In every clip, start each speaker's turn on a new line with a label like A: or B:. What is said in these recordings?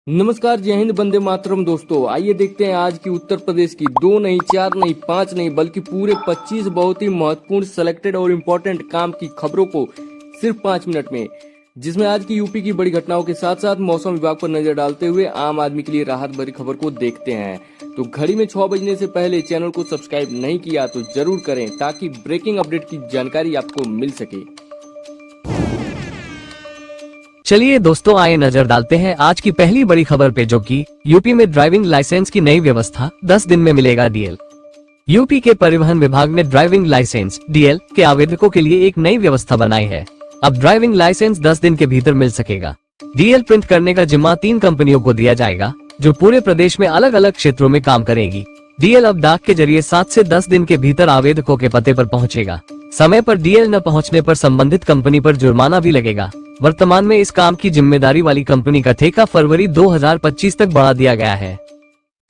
A: नमस्कार, जय हिंद, वंदे मातरम। दोस्तों आइए देखते हैं आज की उत्तर प्रदेश की 2 नहीं, 4 नहीं, 5 नहीं बल्कि पूरे 25 बहुत ही महत्वपूर्ण सेलेक्टेड और इम्पोर्टेंट काम की खबरों को सिर्फ 5 मिनट में, जिसमें आज की यूपी की बड़ी घटनाओं के साथ साथ मौसम विभाग पर नजर डालते हुए आम आदमी के लिए राहत भरी खबर को देखते हैं। तो घड़ी में 6 बजने से पहले चैनल को सब्सक्राइब नहीं किया तो जरूर करें ताकि ब्रेकिंग अपडेट की जानकारी आपको मिल सके।
B: चलिए दोस्तों, आए नजर डालते हैं आज की पहली बड़ी खबर पे, जो कि यूपी में ड्राइविंग लाइसेंस की नई व्यवस्था, 10 दिन में मिलेगा डीएल। यूपी के परिवहन विभाग ने ड्राइविंग लाइसेंस डीएल के आवेदकों के लिए एक नई व्यवस्था बनाई है। अब ड्राइविंग लाइसेंस 10 दिन के भीतर मिल सकेगा। डीएल प्रिंट करने का जिम्मा 3 कंपनियों को दिया जाएगा, जो पूरे प्रदेश में अलग अलग क्षेत्रों में काम करेगी। डीएल अब डाक के जरिए 7 से 10 दिन के भीतर आवेदकों के पते पर पहुंचेगा। समय पर डीएल न पहुंचने पर संबंधित कंपनी पर जुर्माना भी लगेगा। वर्तमान में इस काम की जिम्मेदारी वाली कंपनी का ठेका फरवरी 2025 तक बढ़ा दिया गया है।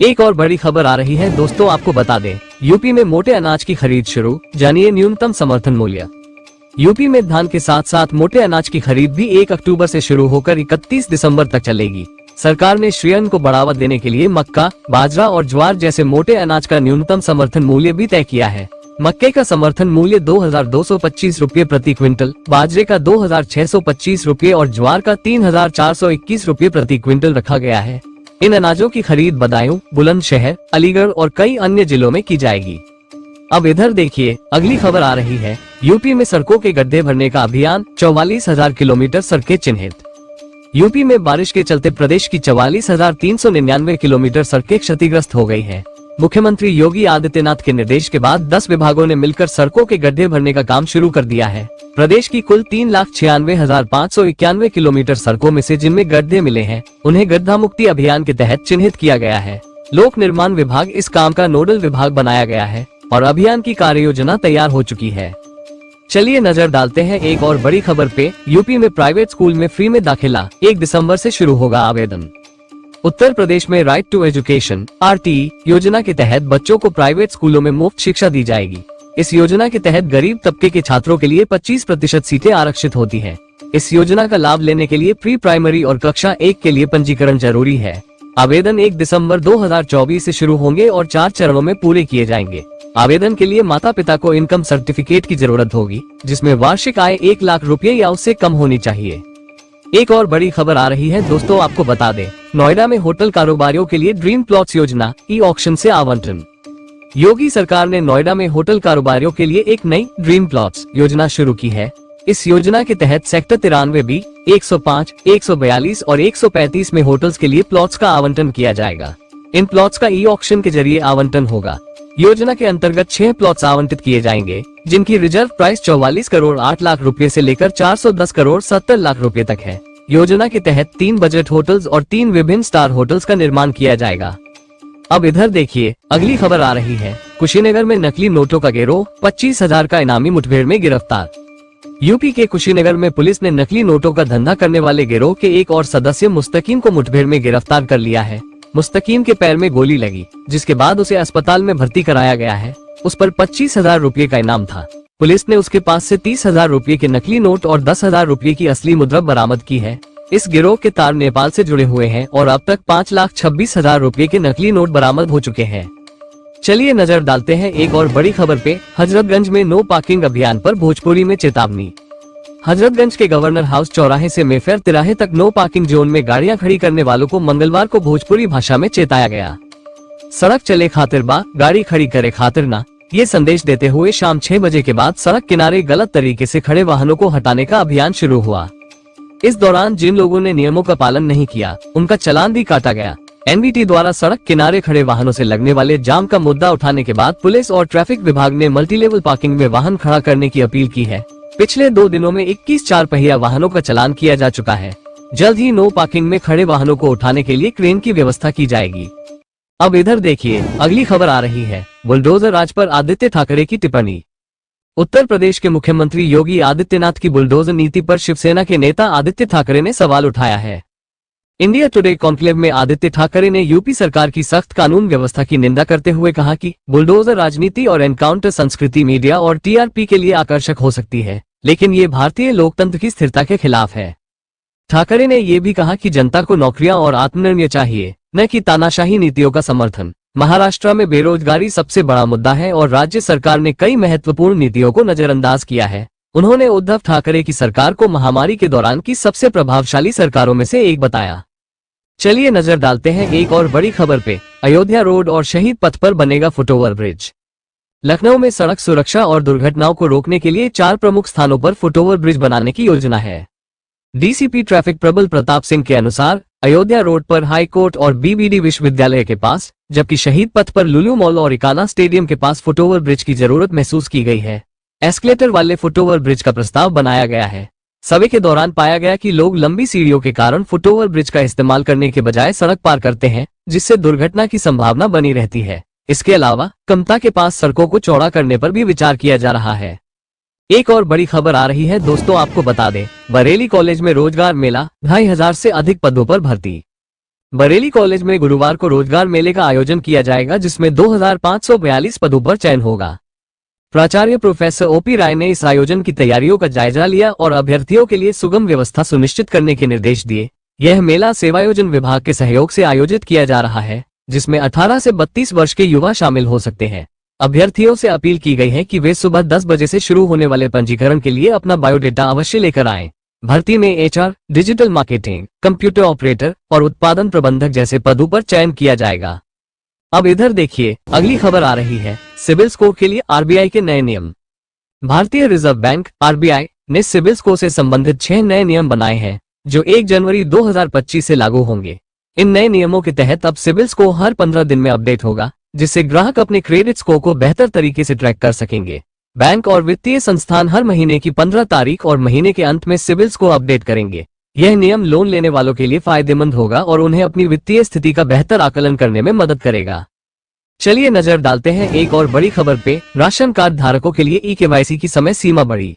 B: एक और बड़ी खबर आ रही है दोस्तों, आपको बता दें, यूपी में मोटे अनाज की खरीद शुरू, जानिए न्यूनतम समर्थन मूल्य। यूपी में धान के साथ साथ मोटे अनाज की खरीद भी 1 अक्टूबर से शुरू होकर 31 दिसंबर तक चलेगी। सरकार ने श्रेयन को बढ़ावा देने के लिए मक्का, बाजरा और ज्वार जैसे मोटे अनाज का न्यूनतम समर्थन मूल्य भी तय किया है। मक्के का समर्थन मूल्य 2225 रुपये प्रति क्विंटल, बाजरे का 2625 रुपये और ज्वार का 3421 रुपये प्रति क्विंटल रखा गया है। इन अनाजों की खरीद बदायूं, बुलंदशहर, अलीगढ़ और कई अन्य जिलों में की जाएगी। अब इधर देखिए, अगली खबर आ रही है। यूपी में सड़कों के गड्ढे भरने का अभियान, 44,000 किलोमीटर सड़कें चिन्हित। यूपी में बारिश के चलते प्रदेश की 44,399 किलोमीटर सड़कें क्षतिग्रस्त हो गई है। मुख्यमंत्री योगी आदित्यनाथ के निर्देश के बाद 10 विभागों ने मिलकर सड़कों के गड्ढे भरने का काम शुरू कर दिया है। प्रदेश की कुल 3,96,591 किलोमीटर सड़कों में से जिनमें गड्ढे मिले हैं, उन्हें गड्ढा मुक्ति अभियान के तहत चिन्हित किया गया है। लोक निर्माण विभाग इस काम का नोडल विभाग बनाया गया है और अभियान की कार्य योजना तैयार हो चुकी है। चलिए नजर डालते हैं एक और बड़ी खबर पे। यूपी में प्राइवेट स्कूल में फ्री में दाखिला, 1 दिसंबर से शुरू होगा आवेदन। उत्तर प्रदेश में राइट टू एजुकेशन RTE योजना के तहत बच्चों को प्राइवेट स्कूलों में मुफ्त शिक्षा दी जाएगी। इस योजना के तहत गरीब तबके के छात्रों के लिए 25% सीटें आरक्षित होती हैं। इस योजना का लाभ लेने के लिए प्री प्राइमरी और कक्षा 1 के लिए पंजीकरण जरूरी है। आवेदन 1 दिसंबर 2024 से शुरू होंगे और 4 चरणों में पूरे किए जाएंगे। आवेदन के लिए माता पिता को इनकम सर्टिफिकेट की जरूरत होगी, जिसमें वार्षिक आय 1 लाख रुपए या उससे कम होनी चाहिए। एक और बड़ी खबर आ रही है दोस्तों, आपको बता दें, नोएडा में होटल कारोबारियों के लिए ड्रीम प्लॉट्स योजना ई-ऑक्शन से आवंटन। योगी सरकार ने नोएडा में होटल कारोबारियों के लिए एक नई ड्रीम प्लॉट्स योजना शुरू की है। इस योजना के तहत सेक्टर 93B, 105, 142 और 135 में होटल्स के लिए प्लॉट्स का आवंटन किया जाएगा। इन प्लॉट्स का ई-ऑक्शन के जरिए आवंटन होगा। योजना के अंतर्गत 6 प्लॉट्स आवंटित किए जाएंगे, जिनकी रिजर्व प्राइस 44 करोड़ 8 लाख रुपए से लेकर 410 करोड़ 70 लाख रुपए तक है। योजना के तहत 3 बजट होटल्स और 3 विभिन्न स्टार होटल्स का निर्माण किया जाएगा। अब इधर देखिए, अगली खबर आ रही है। कुशीनगर में नकली नोटों का गिरोह, 25,000 का इनामी मुठभेड़ में गिरफ्तार। यूपी के कुशीनगर में पुलिस ने नकली नोटों का धंधा करने वाले गिरोह के एक और सदस्य मुस्तकीम को मुठभेड़ में गिरफ्तार कर लिया है। मुस्तकीम के पैर में गोली लगी, जिसके बाद उसे अस्पताल में भर्ती कराया गया है। उस पर 25,000 रुपये का इनाम था। पुलिस ने उसके पास से 30,000 रुपये के नकली नोट और 10,000 रुपये की असली मुद्रा बरामद की है। इस गिरोह के तार नेपाल से जुड़े हुए हैं और अब तक 5,26,000 रुपये के नकली नोट बरामद हो चुके हैं। चलिए नजर डालते हैं एक और बड़ी खबर पे। हजरतगंज में नो पार्किंग अभियान पर भोजपुरी में चेतावनी। हजरतगंज के गवर्नर हाउस चौराहे से मेफेयर तिराहे तक नो पार्किंग जोन में गाड़ियां खड़ी करने वालों को मंगलवार को भोजपुरी भाषा में चेताया गया। सड़क चले खातिर बा, गाड़ी खड़ी करे खातिर ना, ये संदेश देते हुए शाम 6 बजे के बाद सड़क किनारे गलत तरीके से खड़े वाहनों को हटाने का अभियान शुरू हुआ। इस दौरान जिन लोगों ने नियमों का पालन नहीं किया, उनका चालान भी काटा गया। NVT द्वारा सड़क किनारे खड़े वाहनों से लगने वाले जाम का मुद्दा उठाने के बाद पुलिस और ट्रैफिक विभाग ने मल्टीलेवल पार्किंग में वाहन खड़ा करने की अपील की है। पिछले 2 दिनों में 21 4 पहिया वाहनों का चालान किया जा चुका है। जल्द ही नो पार्किंग में खड़े वाहनों को उठाने के लिए क्रेन की व्यवस्था की जाएगी। अब इधर देखिए, अगली खबर आ रही है। बुलडोजर राज पर आदित्य ठाकरे की टिप्पणी। उत्तर प्रदेश के मुख्यमंत्री योगी आदित्यनाथ की बुलडोजर नीति पर शिवसेना के नेता आदित्य ठाकरे ने सवाल उठाया है। इंडिया टुडे कॉन्क्लेव में आदित्य ठाकरे ने यूपी सरकार की सख्त कानून व्यवस्था की निंदा करते हुए कहा कि बुलडोजर राजनीति और एनकाउंटर संस्कृति मीडिया और TRP के लिए आकर्षक हो सकती है, लेकिन ये भारतीय लोकतंत्र की स्थिरता के खिलाफ है। ठाकरे ने ये भी कहा कि जनता को नौकरियां और आत्मनिर्भर चाहिए, न कि तानाशाही नीतियों का समर्थन। महाराष्ट्र में बेरोजगारी सबसे बड़ा मुद्दा है और राज्य सरकार ने कई महत्वपूर्ण नीतियों को नजरअंदाज किया है। उन्होंने उद्धव ठाकरे की सरकार को महामारी के दौरान की सबसे प्रभावशाली सरकारों में से एक बताया। चलिए नजर डालते हैं एक और बड़ी खबर पे। अयोध्या रोड और शहीद पथ पर बनेगा फुटओवर ब्रिज। लखनऊ में सड़क सुरक्षा और दुर्घटनाओं को रोकने के लिए 4 प्रमुख स्थानों पर फुटओवर ब्रिज बनाने की योजना है। डीसीपी ट्रैफिक प्रबल प्रताप सिंह के अनुसार अयोध्या रोड पर हाई कोर्ट और बीबीडी विश्वविद्यालय के पास, जबकि शहीद पथ पर लुलु मॉल और इकाना स्टेडियम के पास फुटओवर ब्रिज की जरूरत महसूस की गई है। एस्केलेटर वाले फुटओवर ब्रिज का प्रस्ताव बनाया गया है। सर्वे के दौरान पाया गया कि लोग लंबी सीढ़ियों के कारण फुटओवर ब्रिज का इस्तेमाल करने के बजाय सड़क पार करते हैं, जिससे दुर्घटना की संभावना बनी रहती है। इसके अलावा कमता के पास सड़कों को चौड़ा करने पर भी विचार किया जा रहा है। एक और बड़ी खबर आ रही है दोस्तों, आपको बता दें, बरेली कॉलेज में रोजगार मेला, 2500 से अधिक पदों पर भर्ती। बरेली कॉलेज में गुरुवार को रोजगार मेले का आयोजन किया जाएगा, जिसमें 2542 पदों पर चयन होगा। प्राचार्य प्रोफेसर ओपी राय ने इस आयोजन की तैयारियों का जायजा लिया और अभ्यर्थियों के लिए सुगम व्यवस्था सुनिश्चित करने के निर्देश दिए। यह मेला सेवायोजन विभाग के सहयोग से आयोजित किया जा रहा है, जिसमें 18 से 32 वर्ष के युवा शामिल हो सकते हैं। अभ्यर्थियों से अपील की गई है कि वे सुबह 10 बजे से शुरू होने वाले पंजीकरण के लिए अपना बायोडेटा अवश्य लेकर आएं। भर्ती में HR, digital marketing, computer operator और उत्पादन प्रबंधक जैसे पदों पर चयन किया जाएगा। अब इधर देखिए, अगली खबर आ रही है सिबिल स्कोर के लिए आरबीआई के नए नियम। भारतीय रिजर्व बैंक आरबीआई ने सिबिल स्कोर से संबंधित 6 नए नियम बनाए हैं, जो 1 जनवरी 2025 से लागू होंगे। इन नए नियमों के तहत अब सिबिल स्कोर हर 15 दिन में अपडेट होगा, जिससे ग्राहक अपने क्रेडिट स्कोर को बेहतर तरीके से ट्रैक कर सकेंगे। बैंक और वित्तीय संस्थान हर महीने की 15 तारीख और महीने के अंत में सिबिल स्कोर अपडेट करेंगे। यह नियम लोन लेने वालों के लिए फायदेमंद होगा और उन्हें अपनी वित्तीय स्थिति का बेहतर आकलन करने में मदद करेगा। चलिए नजर डालते हैं एक और बड़ी खबर पे। राशन कार्ड धारकों के लिए ई-केवाईसी की समय सीमा बढ़ी।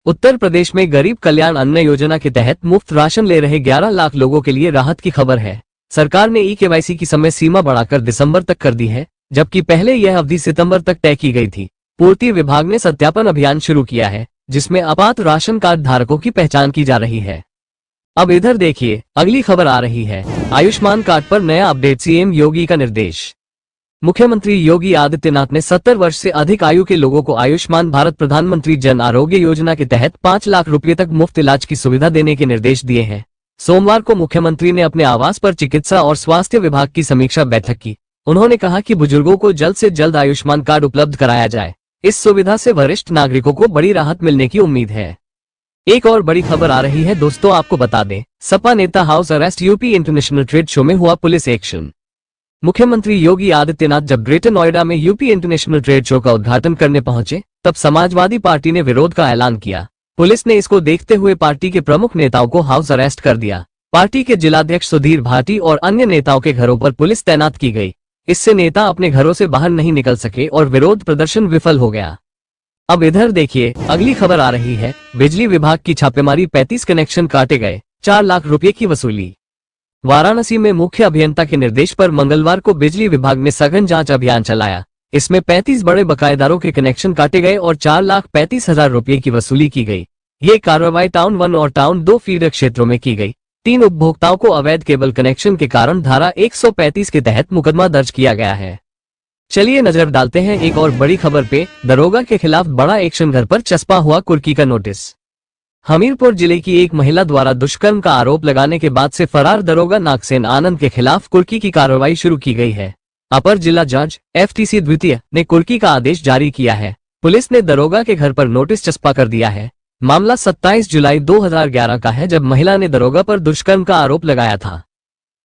B: उत्तर प्रदेश में गरीब कल्याण अन्न योजना के तहत मुफ्त राशन ले रहे 11 लाख लोगों के लिए राहत की खबर है। सरकार ने ई-केवाईसी की समय सीमा बढ़ाकर दिसंबर तक कर दी है, जबकि पहले यह अवधि सितंबर तक तय की गई थी। पूर्ति विभाग ने सत्यापन अभियान शुरू किया है, जिसमें आपात राशन कार्ड धारकों की पहचान की जा रही है। अब इधर देखिए, अगली खबर आ रही है आयुष्मान कार्ड पर नया अपडेट, सीएम योगी का निर्देश। मुख्यमंत्री योगी आदित्यनाथ ने 70 वर्ष से अधिक आयु के लोगों को आयुष्मान भारत प्रधानमंत्री जन आरोग्य योजना के तहत 5 लाख रुपए तक मुफ्त इलाज की सुविधा देने के निर्देश दिए हैं। सोमवार को मुख्यमंत्री ने अपने आवास पर चिकित्सा और स्वास्थ्य विभाग की समीक्षा बैठक की। उन्होंने कहा कि बुजुर्गों को जल्द से जल्द आयुष्मान कार्ड उपलब्ध कराया जाए। इस सुविधा से वरिष्ठ नागरिकों को बड़ी राहत मिलने की उम्मीद है। एक और बड़ी खबर आ रही है दोस्तों, आपको बता दें, सपा नेता house arrest, UP international trade show में हुआ पुलिस एक्शन। मुख्यमंत्री योगी आदित्यनाथ जब ग्रेटर नोएडा में यूपी इंटरनेशनल ट्रेड शो का उद्घाटन करने पहुंचे, तब समाजवादी पार्टी ने विरोध का ऐलान किया। पुलिस ने इसको देखते हुए पार्टी के प्रमुख नेताओं को हाउस अरेस्ट कर दिया। पार्टी के जिलाध्यक्ष सुधीर भाटी और अन्य नेताओं के घरों पर पुलिस तैनात की गई। इससे नेता अपने घरों से बाहर नहीं निकल सके और विरोध प्रदर्शन विफल हो गया। अब इधर देखिए, अगली खबर आ रही है बिजली विभाग की छापेमारी, 35 कनेक्शन काटे गए, 4 लाख रुपए की वसूली। वाराणसी में मुख्य अभियंता के निर्देश पर मंगलवार को बिजली विभाग ने सघन जांच अभियान चलाया। इसमें 35 बड़े बकायेदारों के कनेक्शन काटे गए और 4,35,000 रुपए की वसूली की गई। ये कार्रवाई टाउन 1 और टाउन 2 फीडर क्षेत्रों में की गई। 3 उपभोक्ताओं को अवैध केबल कनेक्शन के कारण धारा 135 के तहत मुकदमा दर्ज किया गया है। चलिए नजर डालते हैं एक और बड़ी खबर पे। दरोगा के खिलाफ बड़ा एक्शन, घर पर चस्पा हुआ कुर्की का नोटिस। हमीरपुर जिले की एक महिला द्वारा दुष्कर्म का आरोप लगाने के बाद से फरार दरोगा नागसेन आनंद के खिलाफ कुर्की की कार्रवाई शुरू की गई है। अपर जिला जज FTC द्वितीय ने कुर्की का आदेश जारी किया है। पुलिस ने दरोगा के घर पर नोटिस चस्पा कर दिया है। मामला 27 जुलाई 2011 का है, जब महिला ने दरोगा पर दुष्कर्म का आरोप लगाया था।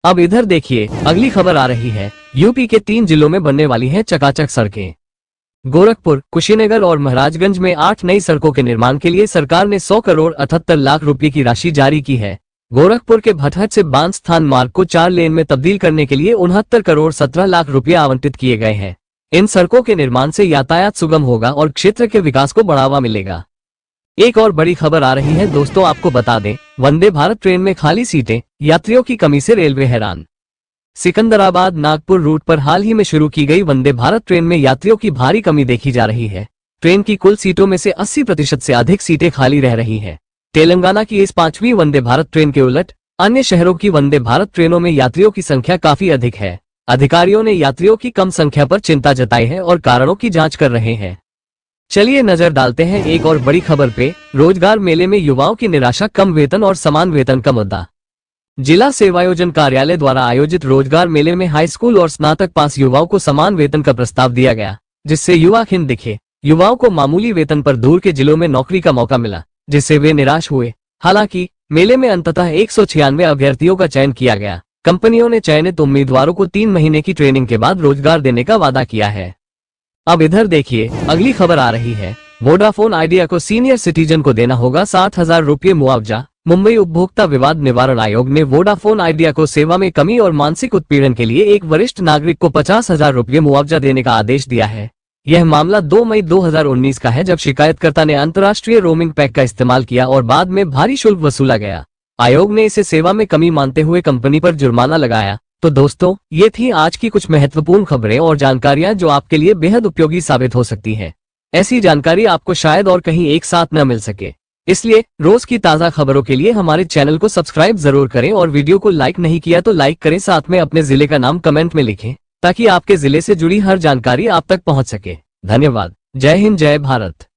B: अब इधर देखिए, अगली खबर आ रही है यूपी के 3 जिलों में बनने वाली है चकाचक सड़कें। गोरखपुर, कुशीनगर और महाराजगंज में 8 नई सड़कों के निर्माण के लिए सरकार ने 100 करोड़ 78 लाख रुपए की राशि जारी की है। गोरखपुर के भटहट से बांसस्थान मार्ग को 4 लेन में तब्दील करने के लिए 69 करोड़ 17 लाख रुपए आवंटित किए गए हैं। इन सड़कों के निर्माण से यातायात सुगम होगा और क्षेत्र के विकास को बढ़ावा मिलेगा। एक और बड़ी खबर आ रही है दोस्तों, आपको बता दें, वंदे भारत ट्रेन में खाली सीटें, यात्रियों की कमी से रेलवे हैरान। सिकंदराबाद नागपुर रूट पर हाल ही में शुरू की गई वंदे भारत ट्रेन में यात्रियों की भारी कमी देखी जा रही है। ट्रेन की कुल सीटों में से 80% से अधिक सीटें खाली रह रही हैं। तेलंगाना की इस 5वीं वंदे भारत ट्रेन के उलट अन्य शहरों की वंदे भारत ट्रेनों में यात्रियों की संख्या काफी अधिक है। अधिकारियों ने यात्रियों की कम संख्या पर चिंता जताई है और कारणों की जांच कर रहे हैं। चलिए नजर डालते हैं एक और बड़ी खबर पे। रोजगार मेले में युवाओं की निराशा, कम वेतन और समान वेतन का मुद्दा। जिला सेवायोजन कार्यालय द्वारा आयोजित रोजगार मेले में हाई स्कूल और स्नातक पास युवाओं को समान वेतन का प्रस्ताव दिया गया, जिससे युवा खिन्न दिखे। युवाओं को मामूली वेतन पर दूर के जिलों में नौकरी का मौका मिला, जिससे वे निराश हुए। हालांकि मेले में अंततः 196 अभ्यर्थियों का चयन किया गया। कंपनियों ने चयनित उम्मीदवारों को 3 महीने की ट्रेनिंग के बाद रोजगार देने का वादा किया है। अब इधर देखिए, अगली खबर आ रही है। वोडाफोन आइडिया को सीनियर सिटीजन को देना होगा 60,000 रुपये मुआवजा। मुंबई उपभोक्ता विवाद निवारण आयोग ने वोडाफोन आइडिया को सेवा में कमी और मानसिक उत्पीड़न के लिए एक वरिष्ठ नागरिक को 50,000 रुपये मुआवजा देने का आदेश दिया है। यह मामला 2 मई 2019 का है, जब शिकायतकर्ता ने अंतर्राष्ट्रीय रोमिंग पैक का इस्तेमाल किया और बाद में भारी शुल्क वसूला गया। आयोग ने इसे सेवा में कमी मानते हुए कंपनी पर जुर्माना लगाया। तो दोस्तों, ये थी आज की कुछ महत्वपूर्ण खबरें और जानकारियां जो आपके लिए बेहद उपयोगी साबित हो सकती हैं। ऐसी जानकारी आपको शायद और कहीं एक साथ न मिल सके, इसलिए रोज की ताजा खबरों के लिए हमारे चैनल को सब्सक्राइब जरूर करें और वीडियो को लाइक नहीं किया तो लाइक करें। साथ में अपने जिले का नाम कमेंट में लिखें, ताकि आपके जिले से जुड़ी हर जानकारी आप तक पहुंच सके। धन्यवाद। जय हिंद, जय भारत।